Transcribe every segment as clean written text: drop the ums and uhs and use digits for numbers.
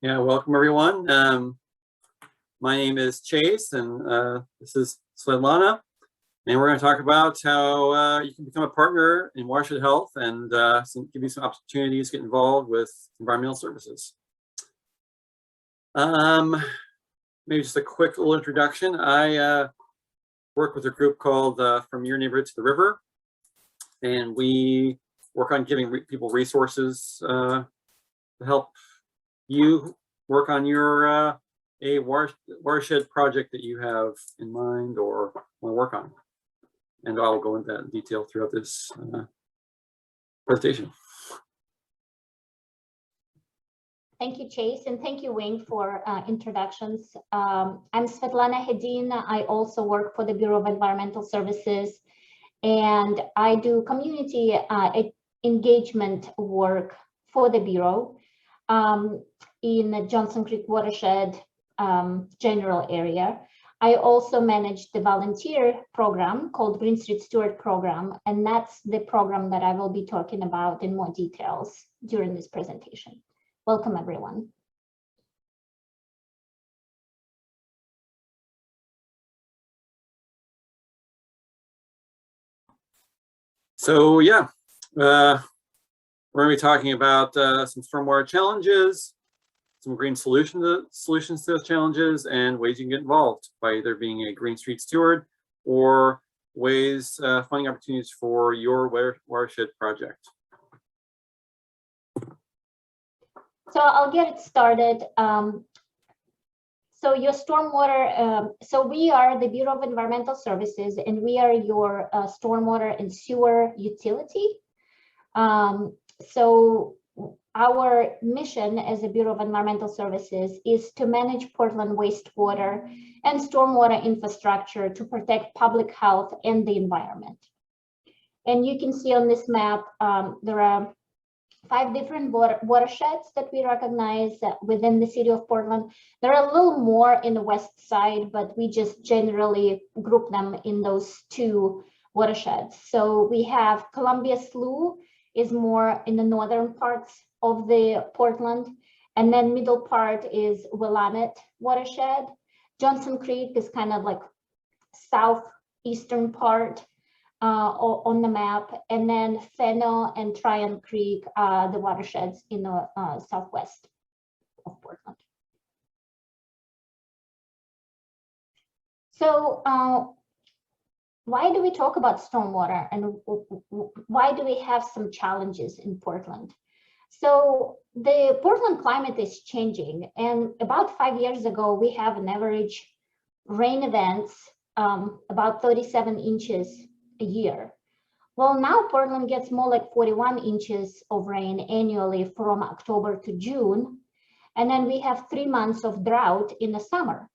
Yeah, welcome everyone. My name is Chase, and this is Svetlana, and we're going to talk about how you can become a partner in Watershed Health and give you some opportunities to get involved with environmental services. Maybe just a quick little introduction. I work with a group called From Your Neighborhood to the River, and we work on giving people resources to help you work on your a watershed project that you have in mind or want to work on. And I'll go into that in detail throughout this presentation. Thank you, Chase, and thank you, Wayne, for introductions. I'm Svetlana Hedin. I also work for the Bureau of Environmental Services, and I do community engagement work for the Bureau in the Johnson Creek Watershed general area. I also manage the volunteer program called Green Street Steward program, and that's the program that I will be talking about in more details during this presentation. Welcome, everyone. So yeah, we're going to be talking about some stormwater challenges, some green solutions to those challenges, and ways you can get involved by either being a Green Street Steward or ways, funding opportunities for your watershed project. So I'll get it started. So your stormwater, so we are the Bureau of Environmental Services, and we are your stormwater and sewer utility. So our mission as a Bureau of Environmental Services is to manage Portland wastewater and stormwater infrastructure to protect public health and the environment. And you can see on this map, there are 5 different watersheds that we recognize within the city of Portland. There are a little more in the west side, but we just generally group them in those 2 watersheds. So we have Columbia Slough is more in the northern parts of the Portland, and then middle part is Willamette watershed. Johnson Creek is kind of like southeastern part on the map, and then Fennel and Tryon Creek are the watersheds in the southwest of Portland. So why do we talk about stormwater, and why do we have some challenges in Portland? So the Portland climate is changing, and about 5 years ago, we have an average rain events about 37 inches a year. Well, now Portland gets more like 41 inches of rain annually from October to June, and then we have 3 months of drought in the summer.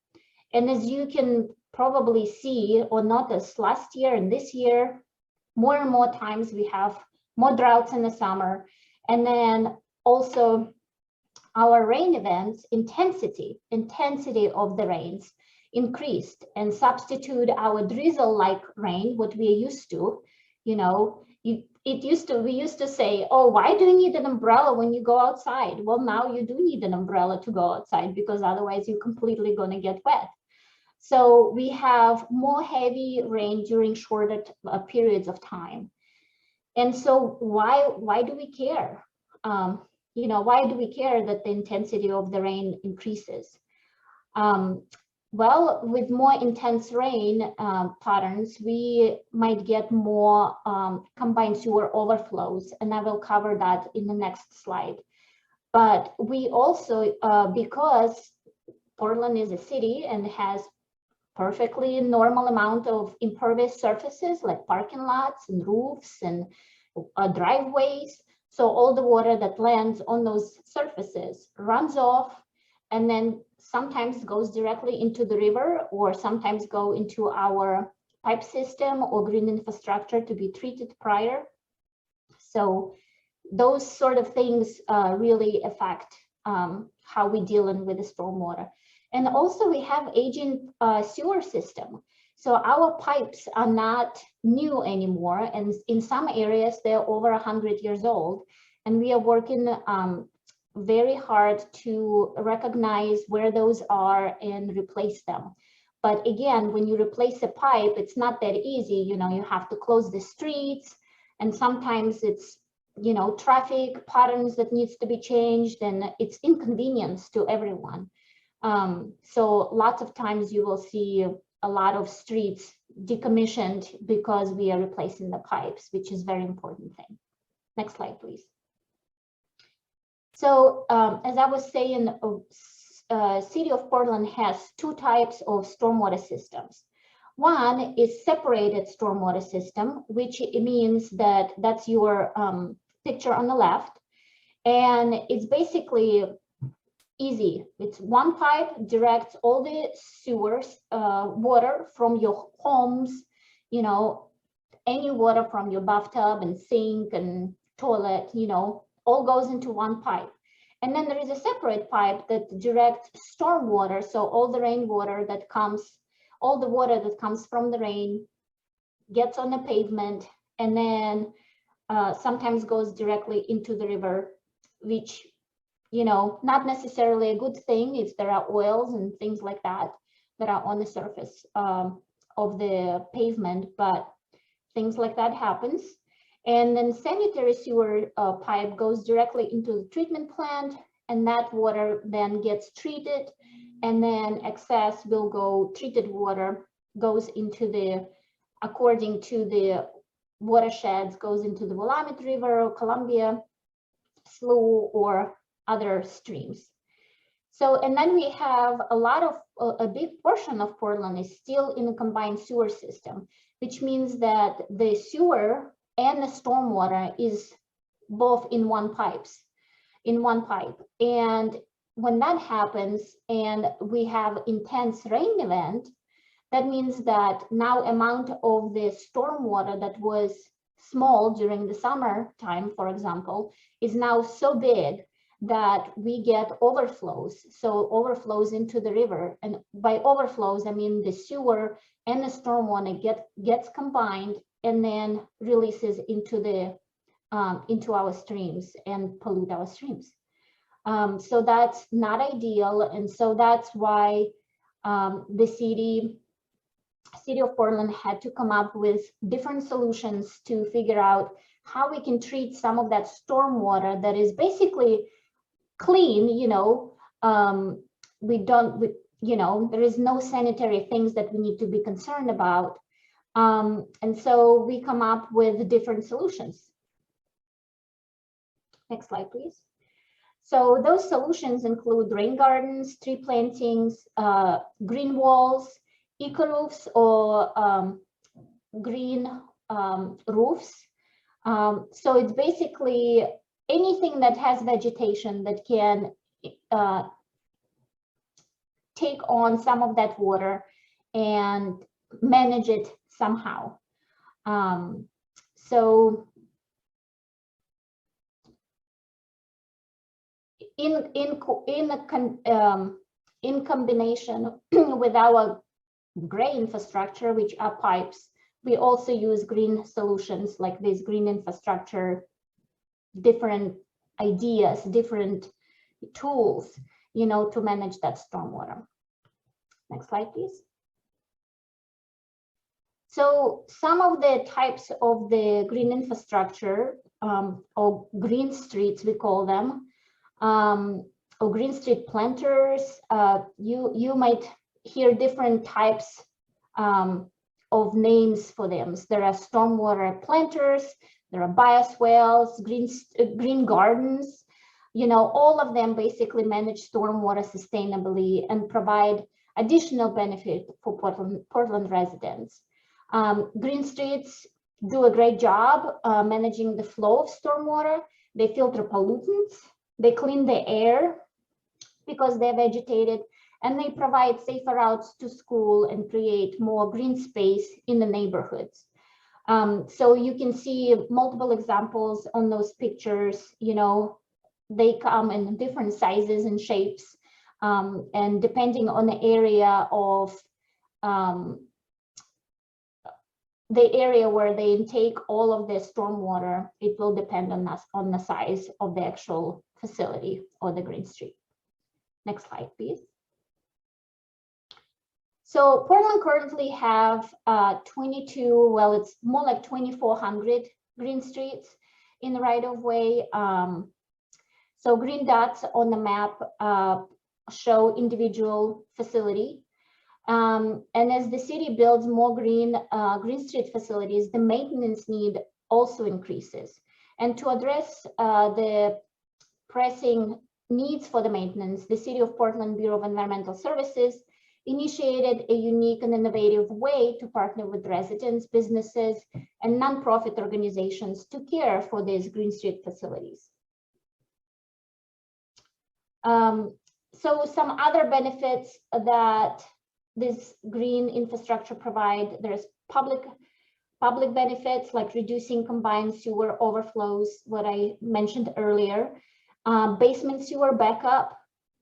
And as you can probably see or notice, last year and this year, more and more times we have more droughts in the summer. And then also our rain events, intensity of the rains increased, and substitute our drizzle-like rain, what we are used to. You know, we used to say, oh, why do you need an umbrella when you go outside? Well, now you do need an umbrella to go outside, because otherwise you're completely going to get wet. So we have more heavy rain during shorter periods of time. And so why do we care? You know, why do we care that the intensity of the rain increases? Well, with more intense rain patterns, we might get more combined sewer overflows, and I will cover that in the next slide. But we also, because Portland is a city and has perfectly normal amount of impervious surfaces like parking lots and roofs and driveways. So all the water that lands on those surfaces runs off, and then sometimes goes directly into the river, or sometimes go into our pipe system or green infrastructure to be treated prior. So those sort of things really affect how we deal with the stormwater. And also we have aging sewer system. So our pipes are not new anymore, and in some areas they're over 100 years old. And we are working very hard to recognize where those are and replace them. But again, when you replace a pipe, it's not that easy. You know, you have to close the streets, and sometimes it's, you know, traffic patterns that needs to be changed, and it's inconvenience to everyone. So lots of times you will see a lot of streets decommissioned because we are replacing the pipes, which is very important thing. Next slide, please. So as I was saying, City of Portland has two types of stormwater systems. One is separated stormwater system, which it means that that's your picture on the left. And it's basically easy. It's one pipe directs all the sewers, water from your homes, you know, any water from your bathtub and sink and toilet, you know, all goes into one pipe. And then there is a separate pipe that directs stormwater. So all the rainwater that comes, all the water that comes from the rain gets on the pavement, and then sometimes goes directly into the river, which, you know, not necessarily a good thing if there are oils and things like that that are on the surface of the pavement, but things like that happens. And then sanitary sewer pipe goes directly into the treatment plant, and that water then gets treated, and then excess will go, treated water goes into the, according to the watersheds, goes into the Willamette River or Columbia Slough or other streams. So, and then we have a lot of, a big portion of Portland is still in a combined sewer system, which means that the sewer and the stormwater is both in one pipe. And when that happens and we have intense rain event, that means that now amount of the stormwater that was small during the summer time, for example, is now so big that we get overflows. So overflows into the river. And by overflows, I mean the sewer and the stormwater gets combined and then releases into the into our streams and pollute our streams. So that's not ideal. And so that's why the city of Portland had to come up with different solutions to figure out how we can treat some of that stormwater that is basically clean, you know. You know, there is no sanitary things that we need to be concerned about. And so we come up with different solutions. Next slide, please. So those solutions include rain gardens, tree plantings, green walls, eco roofs, or green roofs. So it's basically anything that has vegetation that can take on some of that water and manage it somehow. So in combination with our gray infrastructure, which are pipes, we also use green solutions like this green infrastructure, different ideas, different tools, you know, to manage that stormwater. Next slide, please. So some of the types of the green infrastructure, or green streets, we call them, or green street planters, you might hear different types of names for them. There are stormwater planters, there are bioswales, green gardens, you know, all of them basically manage stormwater sustainably and provide additional benefit for Portland residents. Green streets do a great job managing the flow of stormwater. They filter pollutants, they clean the air because they're vegetated, and they provide safer routes to school and create more green space in the neighborhoods. So you can see multiple examples on those pictures. You know, they come in different sizes and shapes, and depending on the area of the area where they intake all of the stormwater, it will depend on us on the size of the actual facility or the green street. Next slide, please. So Portland currently have 22, well, it's more like 2,400 green streets in the right of way. So green dots on the map show individual facility. And as the city builds more green street facilities, the maintenance need also increases. And to address the pressing needs for the maintenance, the City of Portland Bureau of Environmental Services initiated a unique and innovative way to partner with residents, businesses, and nonprofit organizations to care for these green street facilities. So some other benefits that this green infrastructure provide, there's public benefits like reducing combined sewer overflows, what I mentioned earlier, basement sewer backup.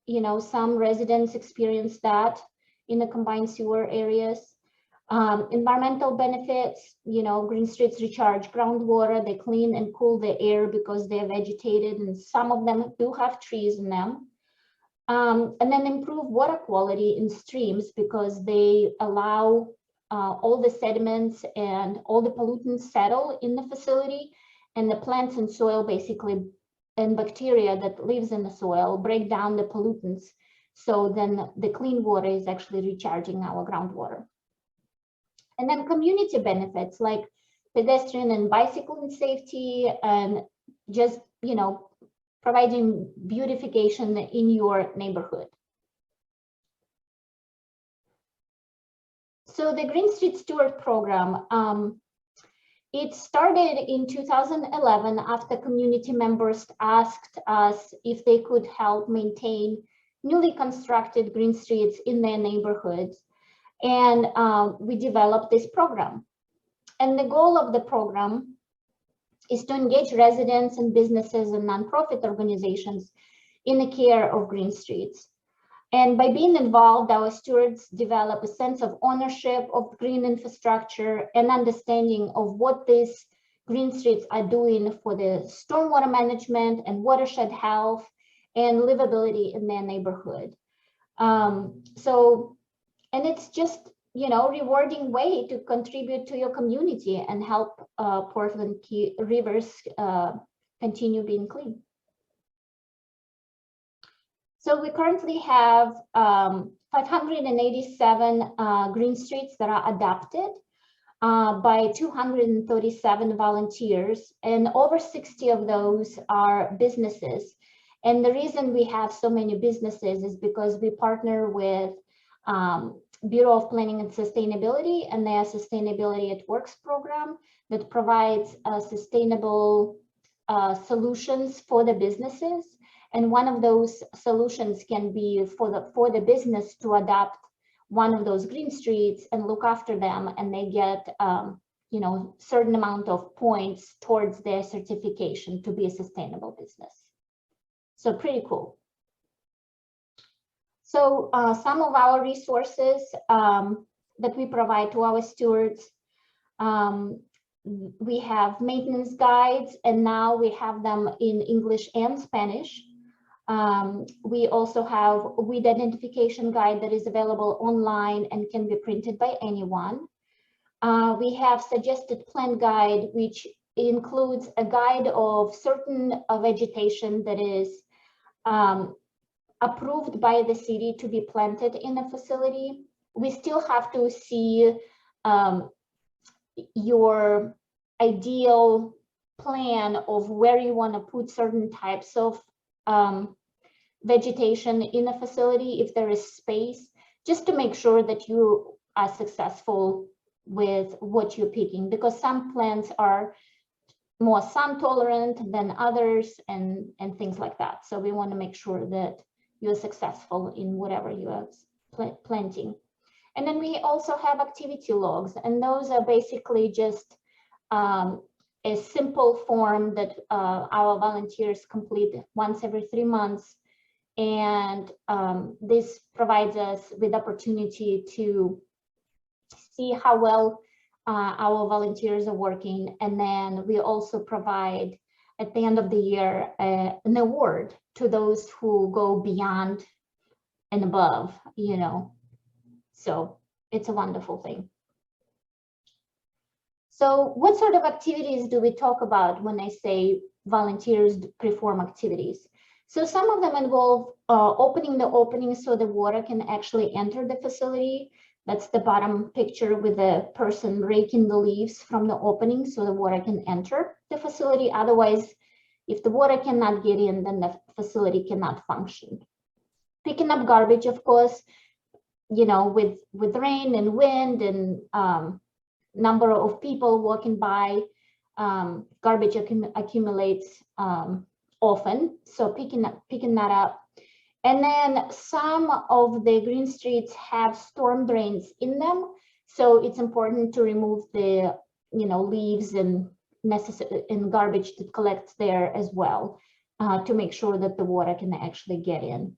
You know, some residents experience that in the combined sewer areas. Environmental benefits, you know, green streets recharge groundwater, they clean and cool the air because they're vegetated, and some of them do have trees in them. And then improve water quality in streams because they allow all the sediments and all the pollutants settle in the facility, and the plants and soil basically, and bacteria that lives in the soil break down the pollutants. So then the clean water is actually recharging our groundwater. And then community benefits like pedestrian and bicycling safety, and just, you know, providing beautification in your neighborhood. So the Green Street Steward program, it started in 2011 after community members asked us if they could help maintain newly constructed green streets in their neighborhoods. And we developed this program. And the goal of the program is to engage residents and businesses and nonprofit organizations in the care of green streets. And by being involved, our stewards develop a sense of ownership of green infrastructure and understanding of what these green streets are doing for the stormwater management and watershed health and livability in their neighborhood. And it's just, you know, rewarding way to contribute to your community and help Portland rivers continue being clean. So we currently have 587 green streets that are adopted by 237 volunteers, and over 60 of those are businesses. And the reason we have so many businesses is because we partner with Bureau of Planning and Sustainability and their Sustainability at Works program that provides sustainable solutions for the businesses. And one of those solutions can be for the business to adopt one of those green streets and look after them, and they get you know, certain amount of points towards their certification to be a sustainable business. So pretty cool. So some of our resources that we provide to our stewards, we have maintenance guides, and now we have them in English and Spanish. We also have a weed identification guide that is available online and can be printed by anyone. We have suggested plant guide, which includes a guide of certain vegetation that is approved by the city to be planted in a facility. We still have to see your ideal plan of where you want to put certain types of vegetation in a facility, if there is space, just to make sure that you are successful with what you're picking, because some plants are more sun tolerant than others and things like that. So we want to make sure that you're successful in whatever you are planting. And then we also have activity logs, and those are basically just a simple form that our volunteers complete once every 3 months. And this provides us with opportunity to see how well our volunteers are working. And then we also provide at the end of the year an award to those who go beyond and above, you know. So it's a wonderful thing. So what sort of activities do we talk about when I say volunteers perform activities? So some of them involve opening the opening so the water can actually enter the facility. That's the bottom picture with the person raking the leaves from the opening so the water can enter the facility. Otherwise, if the water cannot get in, then the facility cannot function. Picking up garbage, of course, you know, with rain and wind and number of people walking by, garbage accumulates often. So picking that up. And then some of the green streets have storm drains in them. So it's important to remove the, you know, leaves and garbage that collects there as well, to make sure that the water can actually get in.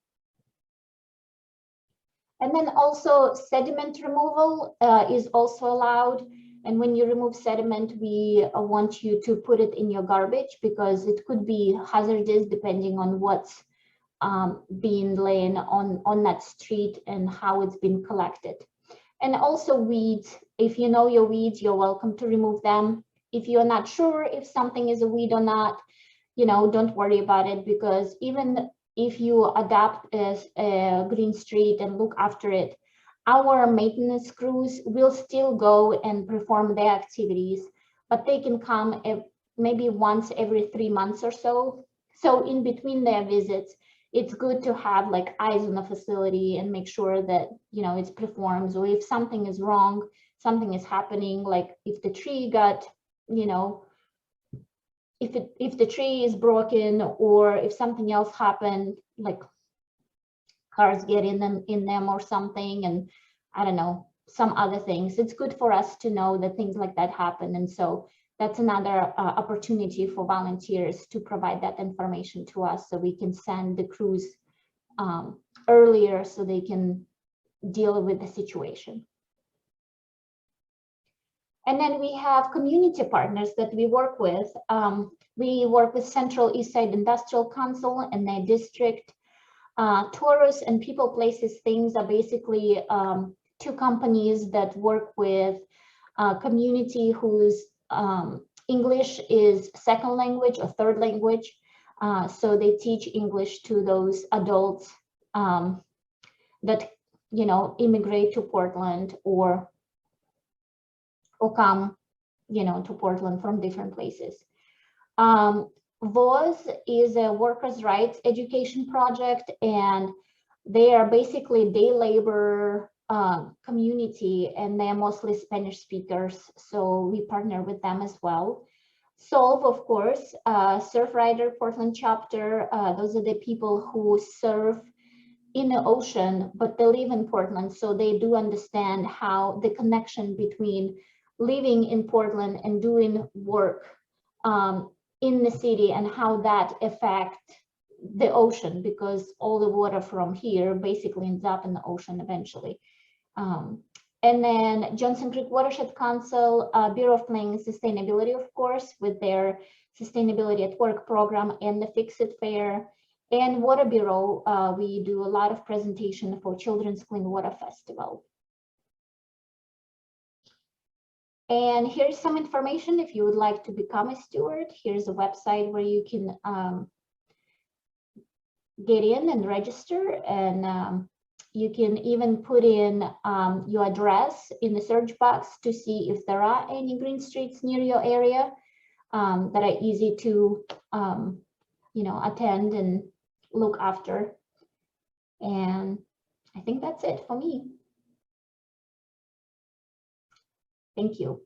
And then also sediment removal is also allowed. And when you remove sediment, we want you to put it in your garbage because it could be hazardous depending on what's being laid on that street and how it's been collected. And also weeds. If you know your weeds, you're welcome to remove them. If you're not sure if something is a weed or not, you know, don't worry about it, because even if you adopt a green street and look after it, our maintenance crews will still go and perform their activities, but they can come maybe once every 3 months or so. So in between their visits, it's good to have like eyes on the facility and make sure that, you know, it performs, or if something is wrong, something is happening, like if the tree got, you know, if the tree is broken, or if something else happened, like cars get in them or something, and I don't know, some other things. It's good for us to know that things like that happen. And so that's another opportunity for volunteers to provide that information to us so we can send the crews earlier so they can deal with the situation. And then we have community partners that we work with. We work with Central Eastside Industrial Council and their district. Taurus and People Places Things are basically 2 companies that work with a community whose English is second language or third language. So they teach English to those adults that, you know, immigrate to Portland or come, you know, to Portland from different places. WOZ is a workers' rights education project, and they are basically day labor community, and they are mostly Spanish speakers, so we partner with them as well. Solve, of course, Surfrider Portland chapter. Those are the people who surf in the ocean, but they live in Portland, so they do understand how the connection between living in Portland and doing work in the city and how that affects the ocean, because all the water from here basically ends up in the ocean eventually. And then Johnson Creek Watershed Council, Bureau of Planning and Sustainability, of course, with their Sustainability at Work program and the Fix It Fair. And Water Bureau, we do a lot of presentation for Children's Clean Water Festival. And here's some information if you would like to become a steward. Here's a website where you can get in and register, and you can even put in your address in the search box to see if there are any green streets near your area that are easy to you know, attend and look after. And I think that's it for me. Thank you.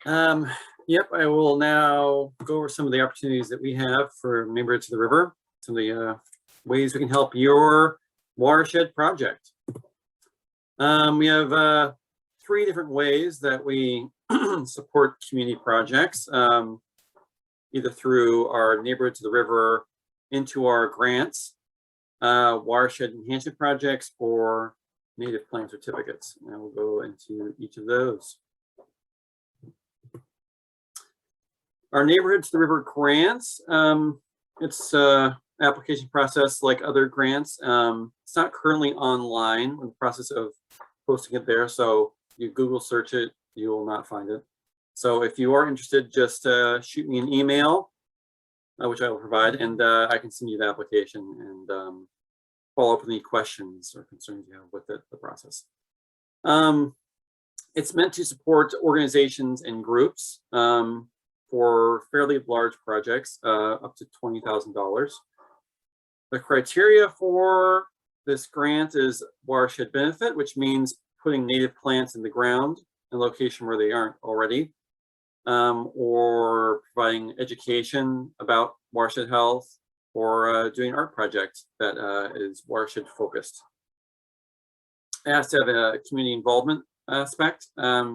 Yep, I will now go over some of the opportunities that we have for Neighborhood to the River, some of the ways we can help your watershed project. We have 3 different ways that we support community projects, either through our Neighborhood to the River into our grants, watershed enhancement projects, or native plant certificates. And we'll go into each of those. Our Neighborhood to the River grants, it's application process like other grants. It's not currently online. In the process of posting it there, so you Google search it, you will not find it. So if you are interested, just shoot me an email, which I will provide, and I can send you the application and follow up with any questions or concerns you have with the process. It's meant to support organizations and groups for fairly large projects, up to $20,000. The criteria for this grant is watershed benefit, which means putting native plants in the ground in a location where they aren't already, or providing education about watershed health, or doing an art project that is watershed focused. It has to have a community involvement aspect,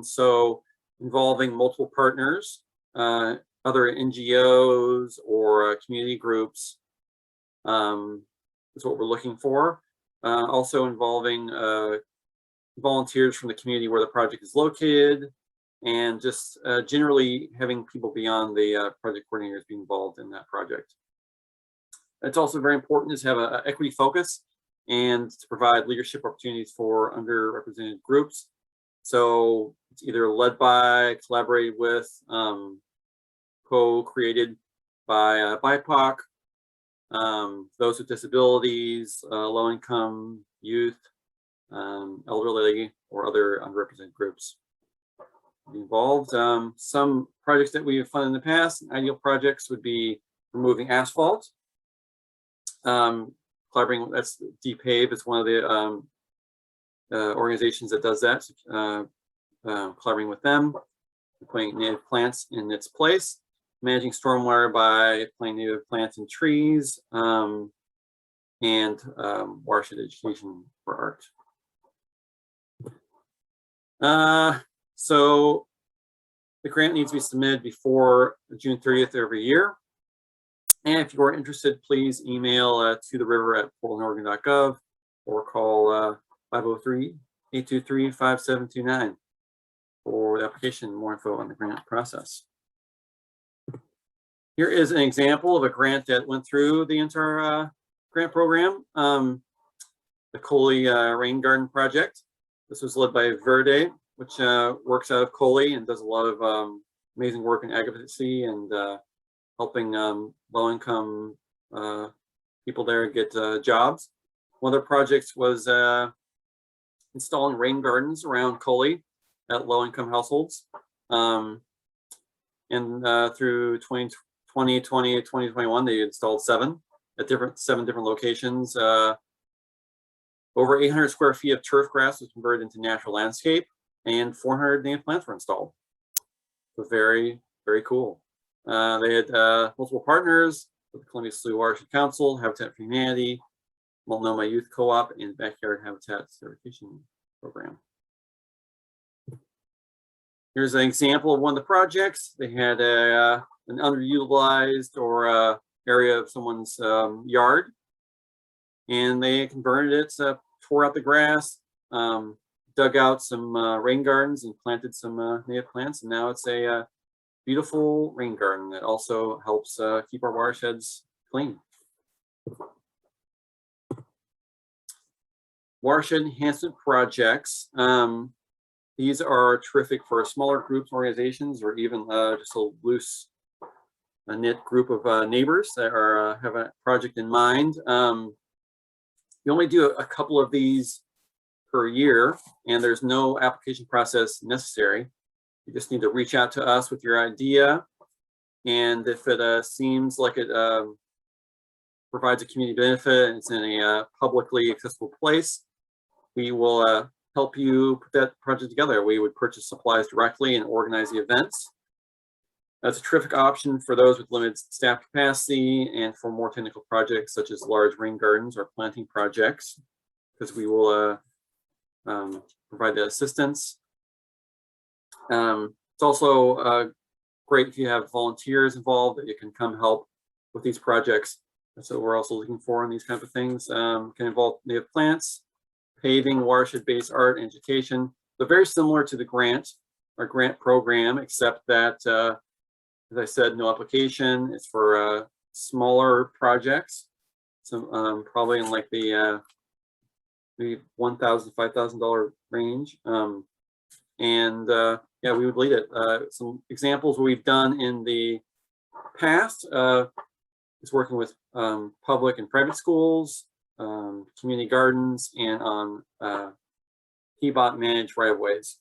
so involving multiple partners, other NGOs or community groups is what we're looking for. Also involving volunteers from the community where the project is located, and just generally having people beyond the project coordinators be involved in that project. It's also very important to have an equity focus and to provide leadership opportunities for underrepresented groups. So it's either led by, collaborated with, co-created by BIPOC, those with disabilities, low-income youth, elderly, or other underrepresented groups be involved. Some projects that we have funded in the past, ideal projects would be removing asphalt. Collaborating, that's DPAVE, is one of the organizations that does that. Collaborating with them, putting native plants in its place, managing stormwater by planting native plants and trees, and watershed education for art. So the grant needs to be submitted before June 30th of every year. And if you are interested, please email to the river@portlandoregon.gov or call 503-823-5729 for the application, more info on the grant process. Here is an example of a grant that went through the entire grant program, the Coley Rain Garden Project. This was led by Verde, which works out of Coley and does a lot of amazing work in advocacy and helping low-income people there get jobs. One of their projects was installing rain gardens around Coley at low-income households. And through 2020, 2021, they installed seven different locations. Over 800 square feet of turf grass was converted into natural landscape, and 400 native plants were installed. So very, very cool. They had multiple partners with the Columbia Slough Watershed Council, Habitat for Humanity, Multnomah Youth Co-op, and Backyard Habitat Certification Program. Here's an example of one of the projects. They had an underutilized or area of someone's yard, and they converted it, tore out the grass, dug out some rain gardens and planted some native plants, and now it's a beautiful rain garden that also helps keep our watersheds clean. Watershed enhancement projects. These are terrific for smaller groups, organizations, or even just a loose knit group of neighbors that are have a project in mind. You only do a couple of these per year, and there's no application process necessary. You just need to reach out to us with your idea, and if it seems like it provides a community benefit and it's in a publicly accessible place, we will help you put that project together. We would purchase supplies directly and organize the events. That's a terrific option for those with limited staff capacity and for more technical projects such as large rain gardens or planting projects, because we will provide the assistance. It's also great if you have volunteers involved that you can come help with these projects. That's what we're also looking for in these kinds of things. Can involve native plants, paving, watershed-based art, and education. So very similar to the our grant program, except that, as I said, no application. It's for smaller projects. So probably in like the maybe $1,000, $5,000 range. Yeah, we would lead it. Some examples we've done in the past is working with public and private schools, community gardens, and on PBOT managed right-of-ways.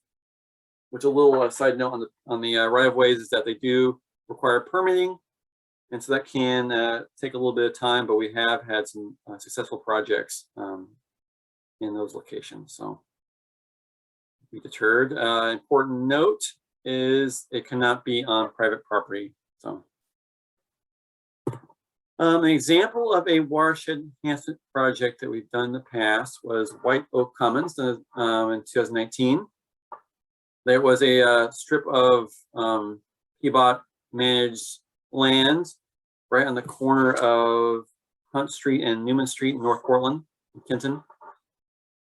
Which a little side note on the right-of-ways is that they do require permitting, and so that can take a little bit of time. But we have had some successful projects in those locations. So be deterred. Important note is it cannot be on private property. So an example of a watershed enhancement project that we've done in the past was White Oak Commons in 2019. There was a strip of PBOT managed land right on the corner of Hunt Street and Newman Street in North Portland, Kenton.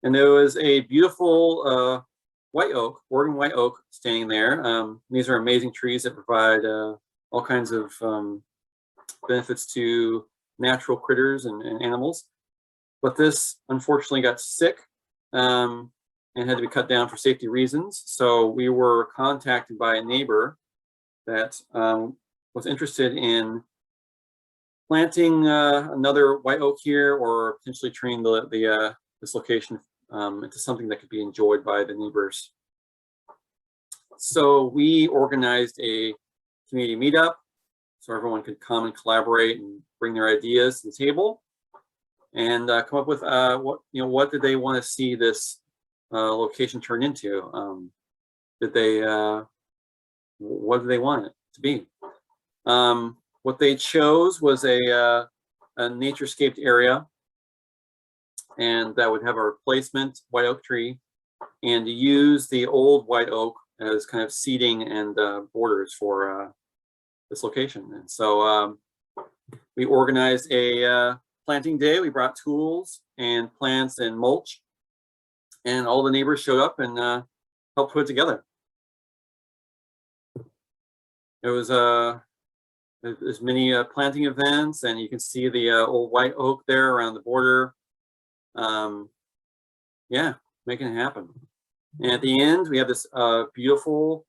And there was a beautiful white oak, Oregon white oak, standing there. These are amazing trees that provide all kinds of benefits to natural critters and animals. But this unfortunately got sick and had to be cut down for safety reasons. So we were contacted by a neighbor that was interested in planting another white oak here, or potentially turning this location into something that could be enjoyed by the neighbors. So we organized a community meetup so everyone could come and collaborate and bring their ideas to the table and come up with what did they want to see this location turn into? What do they want it to be? What they chose was a naturescaped area, and that would have a replacement white oak tree, and to use the old white oak as kind of seating and borders for this location. And so we organized a planting day. We brought tools and plants and mulch, and all the neighbors showed up and helped put it together. It was there's many planting events, and you can see the old white oak there around the border. Yeah, making it happen. And at the end, we have this beautiful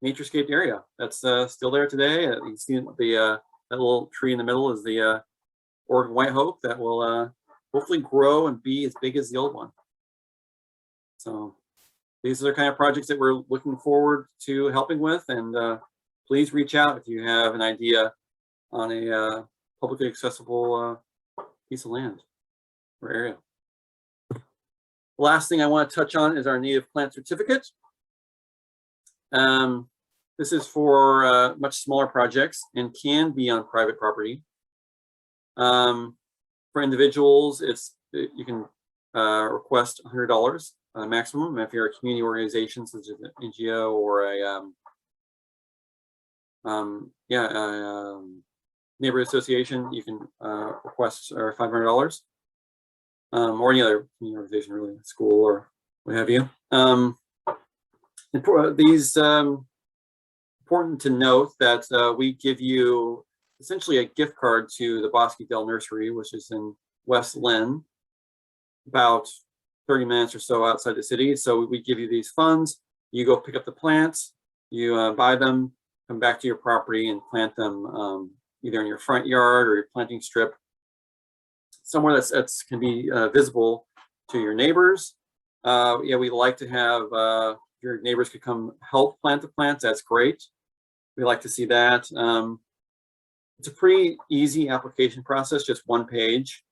naturescaped area that's still there today. You can see that little tree in the middle is the Oregon white oak that will hopefully grow and be as big as the old one. So these are the kind of projects that we're looking forward to helping with, and please reach out if you have an idea on a publicly accessible piece of land or area. The last thing I want to touch on is our native plant certificate. This is for much smaller projects and can be on private property. For individuals, you can request $100 maximum. If you're a community organization such as an NGO or a neighborhood association, you can request $500, or any other community organization, really, school or what have you. These important to note that we give you essentially a gift card to the Bosque Dell Nursery, which is in West Lynn, about 30 minutes or so outside the city. So we give you these funds. You go pick up the plants, you buy them, come back to your property and plant them either in your front yard or your planting strip, somewhere that's can be visible to your neighbors. Yeah, we like to have your neighbors could come help plant the plants. That's great. We like to see that. It's a pretty easy application process, just one page.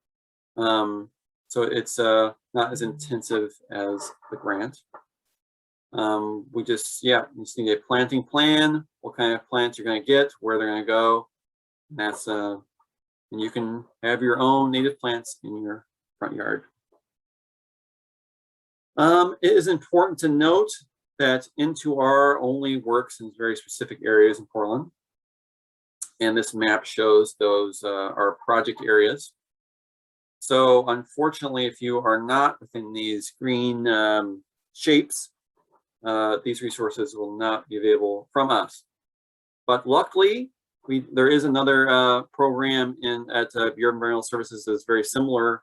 So it's not as intensive as the grant. We just, you just need a planting plan, what kind of plants you're going to get, where they're going to go. And that's, and you can have your own native plants in your front yard. It is important to note that Into-R only works in very specific areas in Portland. And this map shows those our project areas. So unfortunately, if you are not within these green shapes, these resources will not be available from us. But luckily, there is another program at Bureau of Environmental Services that's very similar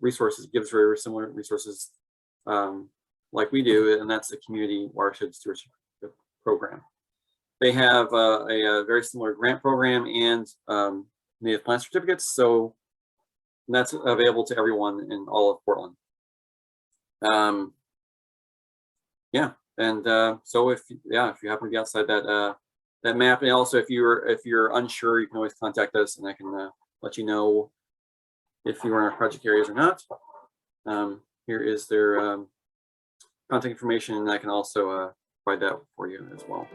resources, gives very similar resources like we do, and that's the Community Watershed Stewardship Program. They have a very similar grant program and native plant certificates, so that's available to everyone in all of Portland. Yeah, and so if you happen to be outside that that map, and also if you're unsure, you can always contact us, and I can let you know if you are in our project areas or not. Here is their contact information, and I can also provide that for you as well.